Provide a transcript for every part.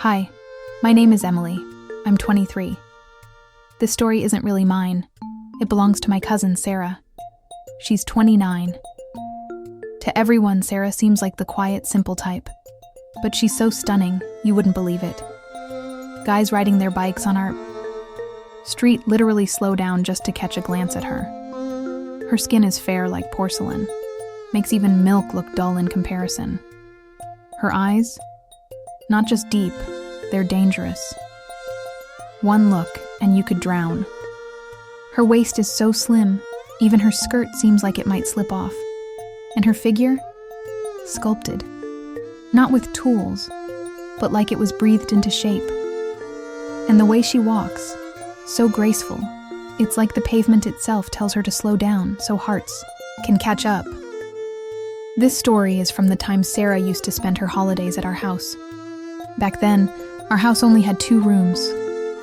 Hi, my name is Emily. I'm 23. This story isn't really mine. It belongs to my cousin, Sarah. She's 29. To everyone, Sarah seems like the quiet, simple type. But she's so stunning, you wouldn't believe it. Guys riding their bikes on our street literally slow down just to catch a glance at her. Her skin is fair like porcelain, makes even milk look dull in comparison. Her eyes? Not just deep, they're dangerous. One look, and you could drown. Her waist is so slim, even her skirt seems like it might slip off. And her figure? Sculpted. Not with tools, but like it was breathed into shape. And the way she walks, so graceful. It's like the pavement itself tells her to slow down so hearts can catch up. This story is from the time Sarah used to spend her holidays at our house. Back then, our house only had 2 rooms,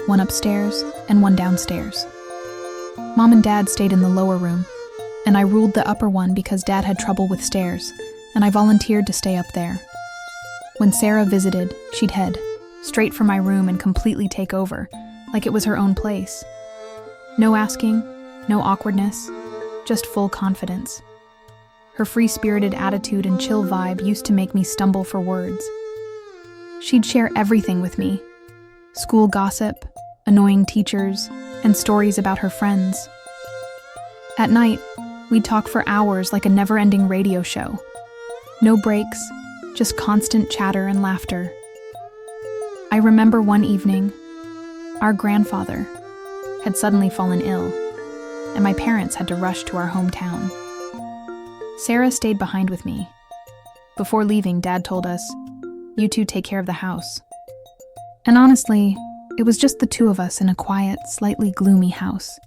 one upstairs and one downstairs. Mom and Dad stayed in the lower room, and I ruled the upper one because Dad had trouble with stairs, and I volunteered to stay up there. When Sarah visited, she'd head straight for my room and completely take over, like it was her own place. No asking, no awkwardness, just full confidence. Her free-spirited attitude and chill vibe used to make me stumble for words. She'd share everything with me. School gossip, annoying teachers, and stories about her friends. At night, we'd talk for hours like a never-ending radio show. No breaks, just constant chatter and laughter. I remember one evening, our grandfather had suddenly fallen ill, and my parents had to rush to our hometown. Sarah stayed behind with me. Before leaving, Dad told us, "You two take care of the house." And honestly, it was just the 2 of us in a quiet, slightly gloomy house.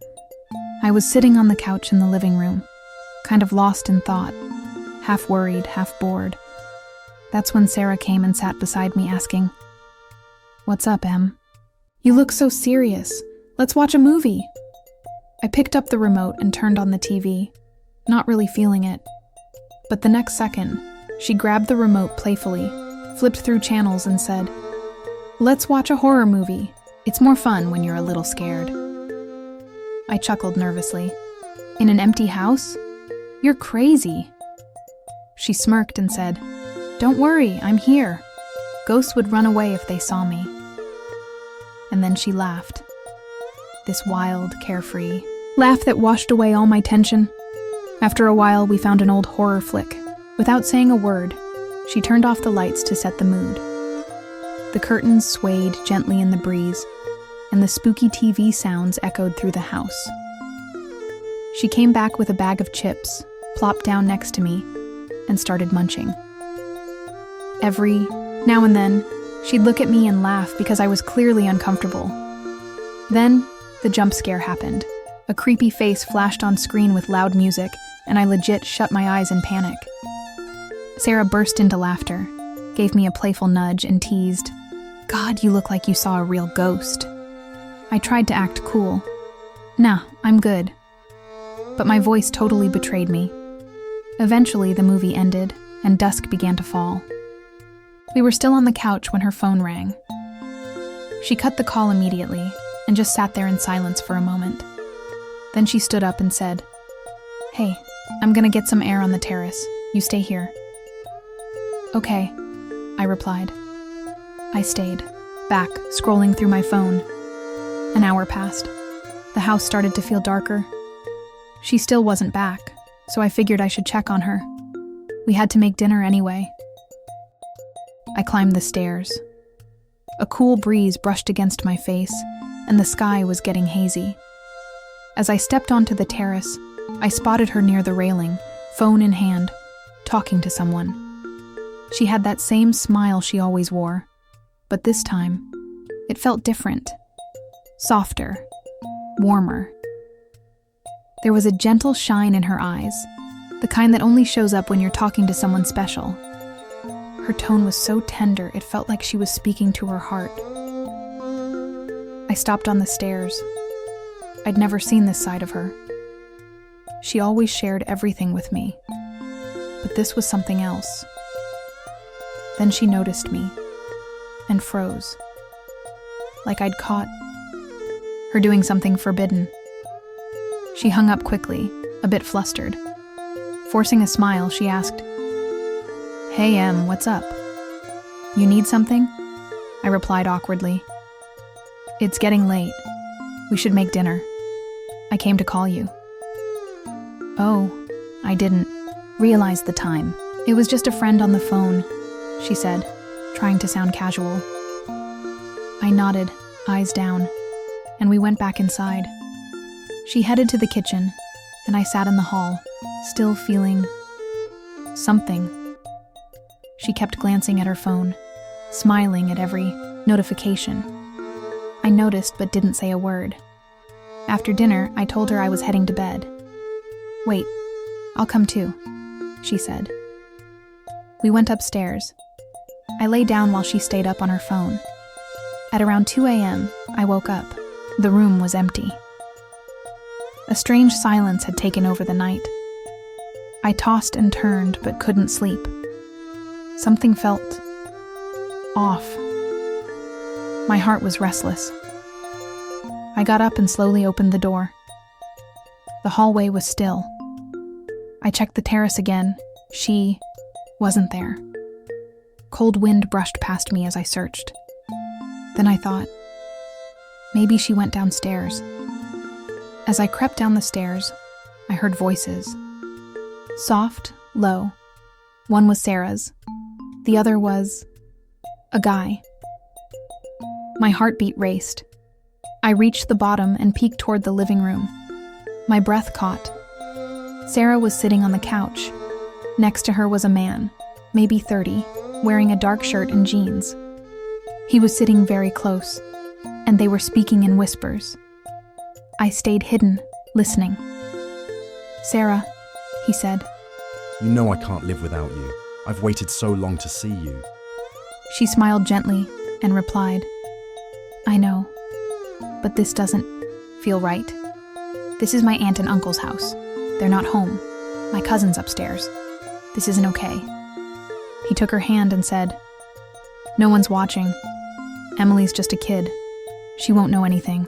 I was sitting on the couch in the living room, kind of lost in thought, half worried, half bored. That's when Sarah came and sat beside me asking, "What's up, Em? You look so serious. Let's watch a movie." I picked up the remote and turned on the TV, not really feeling it. But the next second, she grabbed the remote playfully, flipped through channels and said, "Let's watch a horror movie. It's more fun when you're a little scared." I chuckled nervously. "In an empty house? You're crazy." She smirked and said, "Don't worry, I'm here. Ghosts would run away if they saw me." And then she laughed. This wild, carefree laugh that washed away all my tension. After a while, we found an old horror flick. Without saying a word, she turned off the lights to set the mood. The curtains swayed gently in the breeze, and the spooky TV sounds echoed through the house. She came back with a bag of chips, plopped down next to me, and started munching. Every now and then, she'd look at me and laugh because I was clearly uncomfortable. Then, the jump scare happened. A creepy face flashed on screen with loud music, and I legit shut my eyes in panic. Sarah burst into laughter, gave me a playful nudge, and teased, "God, you look like you saw a real ghost." I tried to act cool. "Nah, I'm good." But my voice totally betrayed me. Eventually, the movie ended, and dusk began to fall. We were still on the couch when her phone rang. She cut the call immediately, and just sat there in silence for a moment. Then she stood up and said, "Hey, I'm gonna get some air on the terrace. You stay here." "Okay," I replied. I stayed, back, scrolling through my phone. An hour passed. The house started to feel darker. She still wasn't back, so I figured I should check on her. We had to make dinner anyway. I climbed the stairs. A cool breeze brushed against my face, and the sky was getting hazy. As I stepped onto the terrace, I spotted her near the railing, phone in hand, talking to someone. She had that same smile she always wore, but this time, it felt different. Softer, warmer. There was a gentle shine in her eyes, the kind that only shows up when you're talking to someone special. Her tone was so tender, it felt like she was speaking to her heart. I stopped on the stairs. I'd never seen this side of her. She always shared everything with me, but this was something else. Then she noticed me, and froze, like I'd caught her doing something forbidden. She hung up quickly, a bit flustered. Forcing a smile, she asked, "Hey, Em, what's up? You need something?" I replied awkwardly. "It's getting late. We should make dinner. I came to call you." "Oh, I didn't realize the time. It was just a friend on the phone," she said, trying to sound casual. I nodded, eyes down, and we went back inside. She headed to the kitchen, and I sat in the hall, still feeling something. She kept glancing at her phone, smiling at every notification. I noticed but didn't say a word. After dinner, I told her I was heading to bed. "Wait, I'll come too," she said. We went upstairs. I lay down while she stayed up on her phone. At around 2 a.m., I woke up. The room was empty. A strange silence had taken over the night. I tossed and turned but couldn't sleep. Something felt off. My heart was restless. I got up and slowly opened the door. The hallway was still. I checked the terrace again. She wasn't there. Cold wind brushed past me as I searched. Then I thought, maybe she went downstairs. As I crept down the stairs, I heard voices. Soft, low. One was Sarah's. The other was a guy. My heartbeat raced. I reached the bottom and peeked toward the living room. My breath caught. Sarah was sitting on the couch. Next to her was a man, maybe 30, wearing a dark shirt and jeans. He was sitting very close, and they were speaking in whispers. I stayed hidden, listening. "Sarah," he said. "You know I can't live without you. I've waited so long to see you." She smiled gently and replied, "I know, but this doesn't feel right. This is my aunt and uncle's house. They're not home. My cousin's upstairs. This isn't okay." He took her hand and said, "No one's watching. Emily's just a kid. She won't know anything."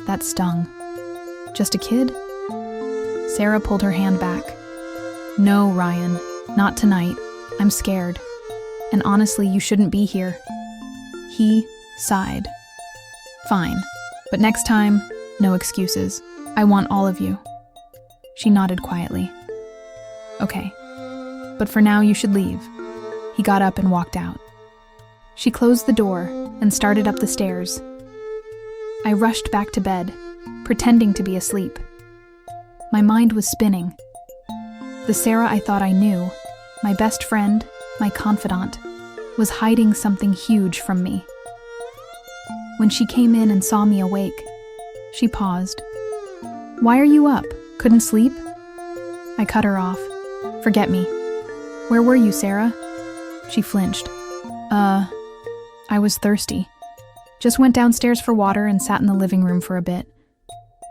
That stung. Just a kid? Sarah pulled her hand back. "No, Ryan, not tonight. I'm scared. And honestly, you shouldn't be here." He sighed. "Fine, but next time, no excuses. I want all of you." She nodded quietly. "Okay, but for now you should leave." He got up and walked out. She closed the door and started up the stairs. I rushed back to bed, pretending to be asleep. My mind was spinning. The Sarah I thought I knew, my best friend, my confidant, was hiding something huge from me. When she came in and saw me awake, she paused. "Why are you up? Couldn't sleep?" I cut her off. "Forget me. Where were you, Sarah?" She flinched. I was thirsty. Just went downstairs for water and sat in the living room for a bit."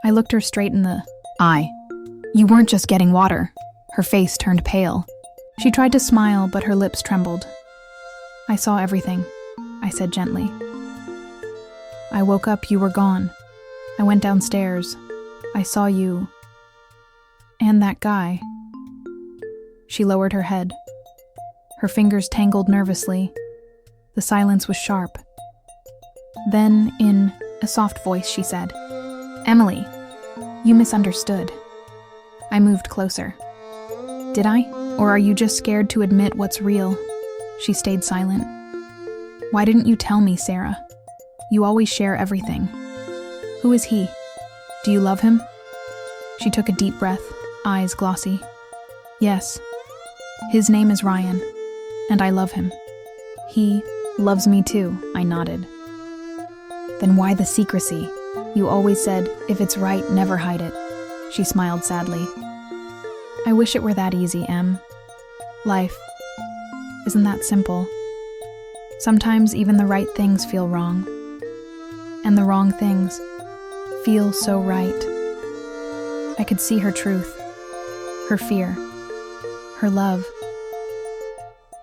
I looked her straight in the eye. "You weren't just getting water." Her face turned pale. She tried to smile, but her lips trembled. "I saw everything," I said gently. "I woke up, you were gone. I went downstairs. I saw you. And that guy." She lowered her head. Her fingers tangled nervously. The silence was sharp. Then, in a soft voice, she said, "Emily, you misunderstood." I moved closer. "Did I? Or are you just scared to admit what's real?" She stayed silent. "Why didn't you tell me, Sarah? You always share everything." "Who is he? Do you love him?" She took a deep breath, eyes glossy. "Yes. His name is Ryan, and I love him." "He loves me too," I nodded. "Then why the secrecy? You always said, if it's right, never hide it." She smiled sadly. "I wish it were that easy, Em. Life isn't that simple. Sometimes even the right things feel wrong. And the wrong things feel so right." I could see her truth, her fear, her love.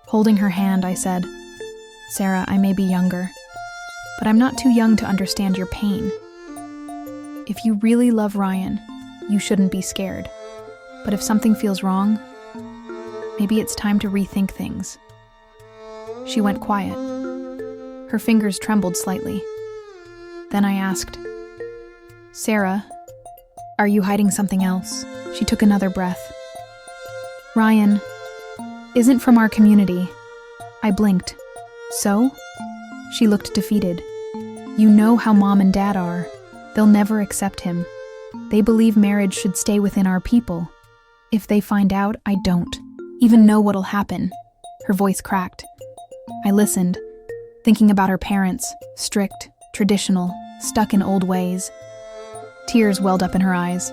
Holding her hand, I said, Sarah, I may be younger, but I'm not too young to understand your pain. If you really love Ryan, you shouldn't be scared. But if something feels wrong, maybe it's time to rethink things. She went quiet. Her fingers trembled slightly. Then I asked, Sarah, are you hiding something else? She took another breath. Ryan isn't from our community. I blinked. So? She looked defeated. You know how Mom and Dad are. They'll never accept him. They believe marriage should stay within our people. If they find out, I don't even know what'll happen. Her voice cracked. I listened, thinking about her parents, strict, traditional, stuck in old ways. Tears welled up in her eyes.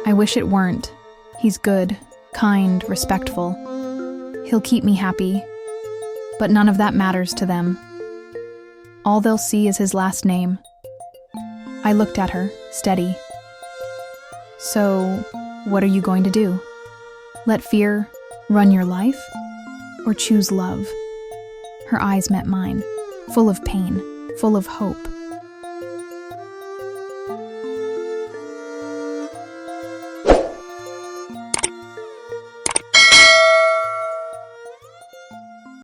I wish it weren't. He's good, kind, respectful. He'll keep me happy. But none of that matters to them. All they'll see is his last name. I looked at her, steady. So, what are you going to do? Let fear run your life? Or choose love? Her eyes met mine, full of pain, full of hope.